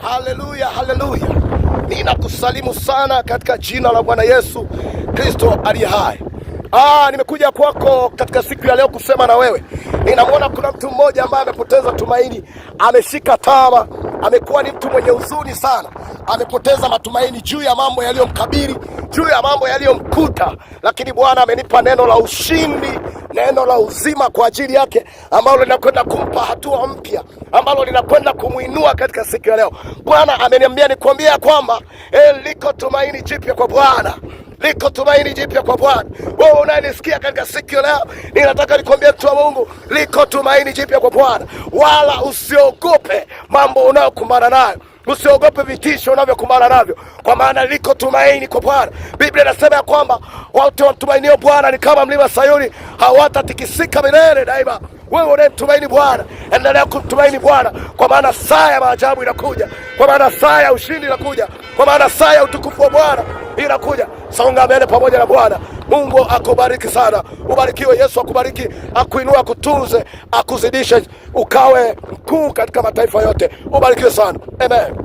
Haleluya, haleluya. Ninakusalimu sana katika jina la Bwana Yesu Kristo aliye hai. Nimekuja kwako katika siku ya leo kusema na wewe. Ninamwona kuna mtu mmoja ambaye amepoteza tumaini, ameshika tamaa, amekuwa ni mtu mwenye huzuni sana, amepoteza matumaini juu ya mambo yaliyomkabili, juu ya mambo yaliyomkuta, lakini Bwana amenipa neno la ushindi, neno la uzima kwa ajili yake, ambalo linakwenda kumpa hatua mpya, ambalo linakwenda kumuinua katika siku ya leo. Bwana ameniambia nikwambia kwamba liko tumaini jipya kwa Bwana. Liko tumaini jipya kwa Bwana. Wewe unanisikia katika siku ya leo, ninataka nikwambie mtu wa Mungu, liko tumaini jipya kwa Bwana. Wala usiogope mambo unayokumbana nayo. Usiogope vitisho unavyokumbana navyo, kwa maana liko tumaini kwa Bwana. Biblia inasema ya kwamba watu wamtumainio Bwana ni kama mlima Sayuni, hawatatikisika milele daima. Wewe unayemtumaini Bwana, endelea kumtumaini Bwana, kwa maana saa ya maajabu inakuja, kwa maana saa ya ushindi inakuja, kwa maana saa ya utukufu wa Bwana inakuja. Songa mbele pamoja na Bwana. Mungu akubariki sana. Ubarikiwe. Yesu akubariki, akuinua, akutunze, akuzidishe, ukawe mkuu katika mataifa yote. Ubarikiwe sana. Amen.